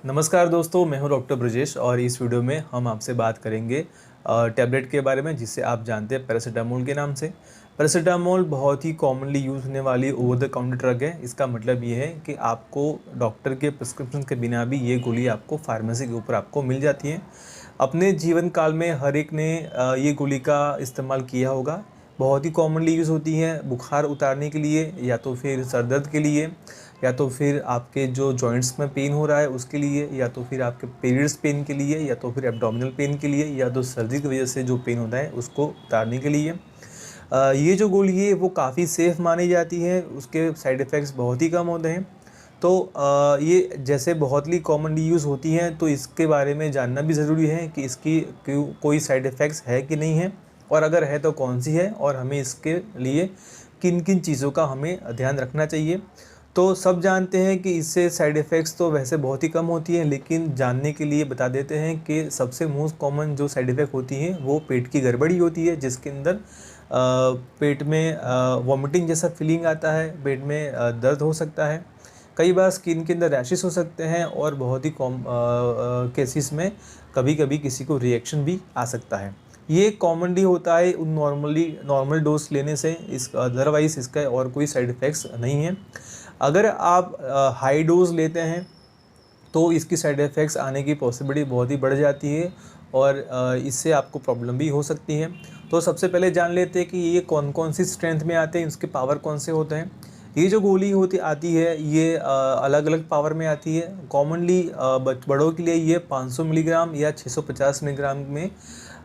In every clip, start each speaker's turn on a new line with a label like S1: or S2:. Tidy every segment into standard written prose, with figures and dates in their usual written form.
S1: नमस्कार दोस्तों, मैं हूं डॉक्टर ब्रजेश और इस वीडियो में हम आपसे बात करेंगे टैबलेट के बारे में, जिसे आप जानते हैं पैरासीटामोल के नाम से। पैरासीटामोल बहुत ही कॉमनली यूज़ होने वाली ओवर द काउंटर ड्रग है। इसका मतलब ये है कि आपको डॉक्टर के प्रिस्क्रिप्शन के बिना भी ये गोली आपको फार्मेसी के ऊपर आपको मिल जाती है। अपने जीवन काल में हर एक ने ये गोली का इस्तेमाल किया होगा। बहुत ही कॉमनली यूज़ होती हैं बुखार उतारने के लिए, या तो फिर सर दर्द के लिए, या तो फिर आपके जो जॉइंट्स में पेन हो रहा है उसके लिए, या तो फिर आपके पीरियड्स पेन के लिए, या तो फिर एब्डोमिनल पेन के लिए, या तो सर्दी की वजह से जो पेन होता है उसको उतारने के लिए। ये जो गोली है वो काफ़ी सेफ़ मानी जाती है, उसके साइड इफ़ेक्ट्स बहुत ही कम होते हैं। तो ये जैसे बहुत ही कॉमनली यूज़ होती हैं, तो इसके बारे में जानना भी ज़रूरी है कि इसकी कोई साइड इफ़ेक्ट्स है कि नहीं है, और अगर है तो कौन सी है, और हमें इसके लिए किन किन चीज़ों का हमें ध्यान रखना चाहिए। तो सब जानते हैं कि इससे साइड इफ़ेक्ट्स तो वैसे बहुत ही कम होती हैं, लेकिन जानने के लिए बता देते हैं कि सबसे मोस्ट कॉमन जो साइड इफ़ेक्ट होती हैं वो पेट की गड़बड़ी होती है, जिसके अंदर पेट में वॉमिटिंग जैसा फीलिंग आता है, पेट में दर्द हो सकता है, कई बार स्किन के अंदर रैशेस हो सकते हैं, और बहुत ही कॉम केसेस में कभी कभी किसी को रिएक्शन भी आ सकता है। ये कॉमनली होता है उन नॉर्मल डोज लेने से, इस अदरवाइज़ इसका और कोई साइड इफ़ेक्ट्स नहीं है। अगर आप हाई डोज लेते हैं तो इसकी साइड इफ़ेक्ट्स आने की पॉसिबिलिटी बहुत ही बढ़ जाती है, और इससे आपको प्रॉब्लम भी हो सकती है। तो सबसे पहले जान लेते हैं कि ये कौन कौन सी स्ट्रेंथ में आते हैं, उसके पावर कौन से होते हैं। ये जो गोली आती है ये अलग अलग पावर में आती है। कॉमनली बड़ों के लिए ये 500 मिलीग्राम या 650 मिलीग्राम में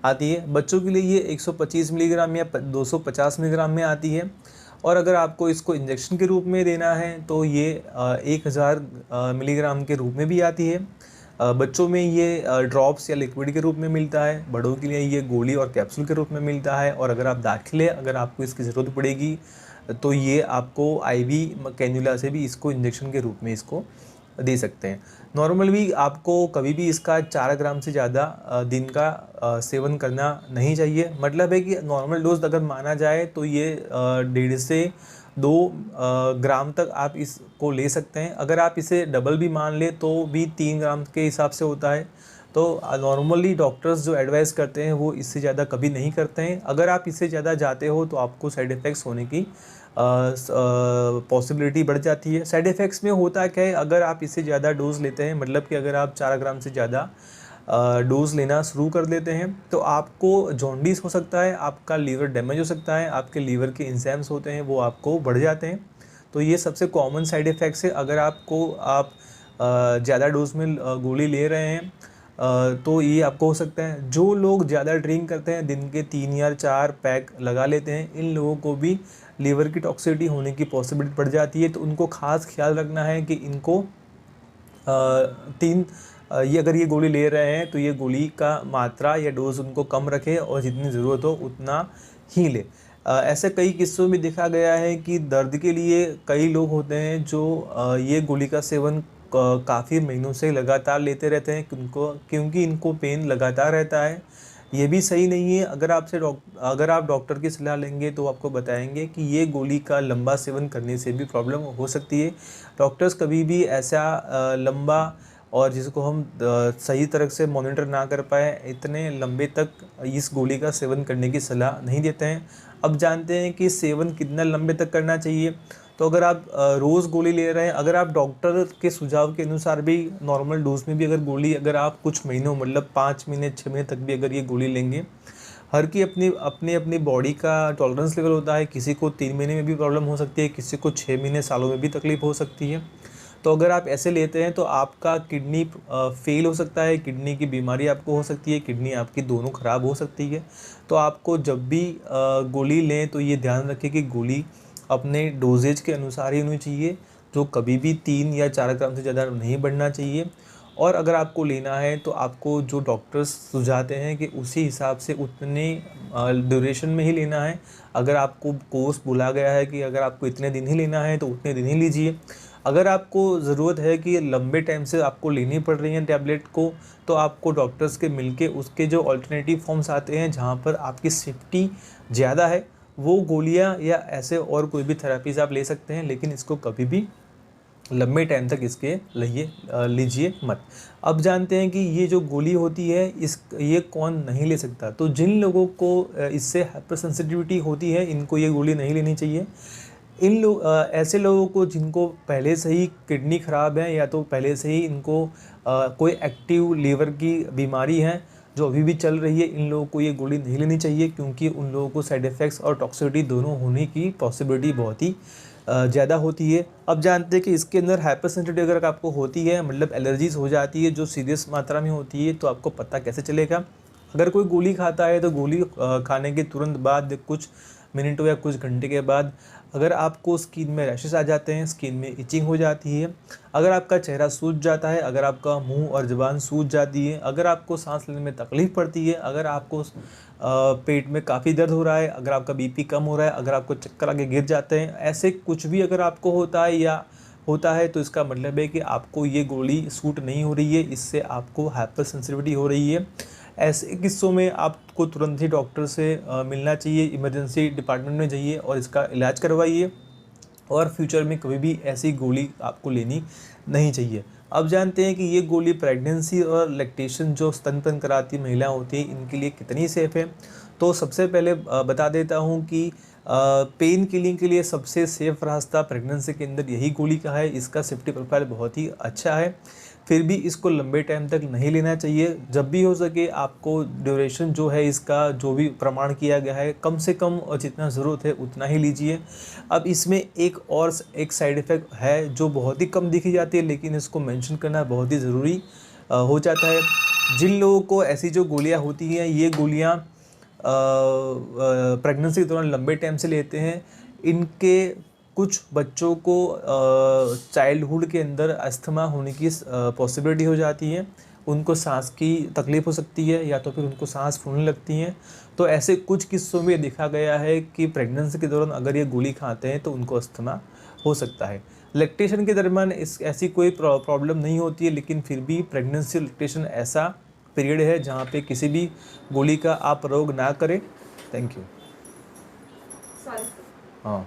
S1: आती है। बच्चों के लिए ये 125 मिलीग्राम या 250 मिलीग्राम में आती है। और अगर आपको इसको इंजेक्शन के रूप में देना है तो ये 1000 मिलीग्राम के रूप में भी आती है। बच्चों में ये ड्रॉप्स या लिक्विड के रूप में मिलता है, बड़ों के लिए ये गोली और कैप्सूल के रूप में मिलता है। और अगर आप दाखिल है, अगर आपको इसकी ज़रूरत पड़ेगी तो ये आपको आईवी कैन्युला से भी इसको इंजेक्शन के रूप में इसको दे सकते हैं। नॉर्मल भी आपको कभी भी इसका 4 ग्राम से ज़्यादा दिन का सेवन करना नहीं चाहिए। मतलब है कि नॉर्मल डोज अगर माना जाए तो ये 1.5 से 2 ग्राम तक आप इसको ले सकते हैं। अगर आप इसे डबल भी मान ले तो भी 3 ग्राम के हिसाब से होता है। तो नॉर्मली डॉक्टर्स जो एडवाइस करते हैं वो इससे ज़्यादा कभी नहीं करते हैं। अगर आप इससे ज़्यादा जाते हो तो आपको साइड इफ़ेक्ट्स होने की पॉसिबिलिटी बढ़ जाती है। साइड इफ़ेक्ट्स में होता क्या है, अगर आप इससे ज़्यादा डोज लेते हैं, मतलब कि अगर आप 4 ग्राम से ज़्यादा डोज लेना शुरू कर देते हैं तो आपको जॉन्डिस हो सकता है, आपका लीवर डैमेज हो सकता है, आपके लीवर के एंजाइम्स होते हैं वो आपको बढ़ जाते हैं। तो ये सबसे कॉमन साइड इफ़ेक्ट्स है अगर आप ज़्यादा डोज में गोली ले रहे हैं, तो ये आपको हो सकता है। जो लोग ज़्यादा ड्रिंक करते हैं, दिन के 3 या 4 पैक लगा लेते हैं, इन लोगों को भी लीवर की टॉक्सिसिटी होने की पॉसिबिलिटी बढ़ जाती है। तो उनको खास ख्याल रखना है कि इनको तीन ये अगर ये गोली ले रहे हैं तो ये गोली का मात्रा या डोज उनको कम रखें, और जितनी ज़रूरत हो उतना ही ले। ऐसे कई किस्सों में देखा गया है कि दर्द के लिए कई लोग होते हैं जो ये गोली का सेवन काफ़ी महीनों से लगातार लेते रहते हैं, क्योंकि इनको पेन लगातार रहता है। ये भी सही नहीं है। अगर आप डॉक्टर की सलाह लेंगे तो आपको बताएंगे कि ये गोली का लंबा सेवन करने से भी प्रॉब्लम हो सकती है। डॉक्टर्स कभी भी ऐसा लंबा, और जिसको हम सही तरह से मॉनिटर ना कर पाए, इतने लंबे तक इस गोली का सेवन करने की सलाह नहीं देते हैं। अब जानते हैं कि सेवन कितना लंबे तक करना चाहिए। तो अगर आप रोज़ गोली ले रहे हैं, अगर आप डॉक्टर के सुझाव के अनुसार भी नॉर्मल डोज में भी अगर आप कुछ महीनों, मतलब 5 महीने 6 महीने तक भी अगर ये गोली लेंगे, हर की अपनी बॉडी का टॉलरेंस लेवल होता है। किसी को 3 महीने में भी प्रॉब्लम हो सकती है, किसी को 6 महीने सालों में भी तकलीफ हो सकती है। तो अगर आप ऐसे लेते हैं तो आपका किडनी फेल हो सकता है, किडनी की बीमारी आपको हो सकती है, किडनी आपकी दोनों ख़राब हो सकती है। तो आपको जब भी गोली लें तो ये ध्यान रखें कि गोली अपने डोजेज के अनुसार ही होनी चाहिए, जो कभी भी 3 या 4 ग्राम से ज़्यादा नहीं बढ़ना चाहिए। और अगर आपको लेना है तो आपको जो डॉक्टर्स सुझाते हैं कि उसी हिसाब से उतने ड्यूरेशन में ही लेना है। अगर आपको कोर्स बोला गया है कि अगर आपको इतने दिन ही लेना है तो उतने दिन ही लीजिए। अगर आपको ज़रूरत है कि लंबे टाइम से आपको लेनी पड़ रही है टैबलेट को, तो आपको डॉक्टर्स के मिलके उसके जो अल्टरनेटिव फॉर्म्स आते हैं जहाँ पर आपकी सेफ्टी ज़्यादा है, वो गोलियाँ या ऐसे और कोई भी थेरेपीज़ आप ले सकते हैं। लेकिन इसको कभी भी लंबे टाइम तक इसके लीजिए मत। अब जानते हैं कि ये जो गोली होती है ये कौन नहीं ले सकता। तो जिन लोगों को इससे हाइपर सेंसिटिविटी होती है, इनको ये गोली नहीं लेनी चाहिए। ऐसे लोगों को जिनको पहले से ही किडनी ख़राब है या तो पहले से ही इनको कोई एक्टिव लीवर की बीमारी है जो अभी भी चल रही है, इन लोगों को ये गोली नहीं लेनी चाहिए, क्योंकि उन लोगों को साइड इफ़ेक्ट्स और टॉक्सिसिटी दोनों होने की पॉसिबिलिटी बहुत ही ज़्यादा होती है। अब जानते हैं कि इसके अंदर हाइपर सेंसिटिविटी अगर आपको होती है, मतलब एलर्जीज़ हो जाती है जो सीरियस मात्रा में होती है, तो आपको पता कैसे चलेगा। अगर कोई गोली खाता है तो गोली खाने के तुरंत बाद कुछ मिनटों या कुछ घंटे के बाद अगर आपको स्किन में रैशेस आ जाते हैं, स्किन में इचिंग हो जाती है, अगर आपका चेहरा सूज जाता है, अगर आपका मुंह और ज़ुबान सूज जाती है, अगर आपको सांस लेने में तकलीफ़ पड़ती है, अगर आपको पेट में काफ़ी दर्द हो रहा है, अगर आपका बीपी कम हो रहा है, अगर आपको चक्कर आके गिर जाते हैं, ऐसे कुछ भी अगर आपको होता है तो इसका मतलब है कि आपको ये गोली सूट नहीं हो रही है, इससे आपको हाइपर सेंसिटिविटी हो रही है। ऐसे किस्सों में आपको तुरंत ही डॉक्टर से मिलना चाहिए, इमरजेंसी डिपार्टमेंट में जाइए और इसका इलाज करवाइए, और फ्यूचर में कभी भी ऐसी गोली आपको लेनी नहीं चाहिए। अब जानते हैं कि ये गोली प्रेगनेंसी और लैक्टेशन जो स्तनपान कराती महिला होती है, इनके लिए कितनी सेफ़ है। तो सबसे पहले बता देता हूँ कि पेन किलिंग के लिए सबसे सेफ़ रास्ता प्रेगनेंसी के अंदर यही गोली का है। इसका सेफ्टी प्रोफाइल बहुत ही अच्छा है, फिर भी इसको लंबे टाइम तक नहीं लेना चाहिए। जब भी हो सके आपको ड्यूरेशन जो है इसका जो भी प्रमाण किया गया है, कम से कम और जितना ज़रूरत है उतना ही लीजिए। अब इसमें एक साइड इफ़ेक्ट है जो बहुत ही कम दिखी जाती है, लेकिन इसको मेंशन करना बहुत ही ज़रूरी हो जाता है। जिन लोगों को ऐसी जो गोलियां होती हैं, ये गोलियां प्रेगनेंसी के दौरान लंबे टाइम से लेते हैं, इनके कुछ बच्चों को चाइल्डहुड के अंदर अस्थमा होने की पॉसिबिलिटी हो जाती है, उनको सांस की तकलीफ़ हो सकती है या तो फिर उनको सांस फूलने लगती हैं। तो ऐसे कुछ किस्सों में देखा गया है कि प्रेगनेंसी के दौरान अगर ये गोली खाते हैं तो उनको अस्थमा हो सकता है। लैक्टेशन के दरमियान ऐसी कोई प्रॉब्लम नहीं होती है, लेकिन फिर भी प्रेगनेंसी लैक्टेशन ऐसा पीरियड है जहाँ पे किसी भी गोली का आप प्रयोग ना करें। Thank you. हाँ।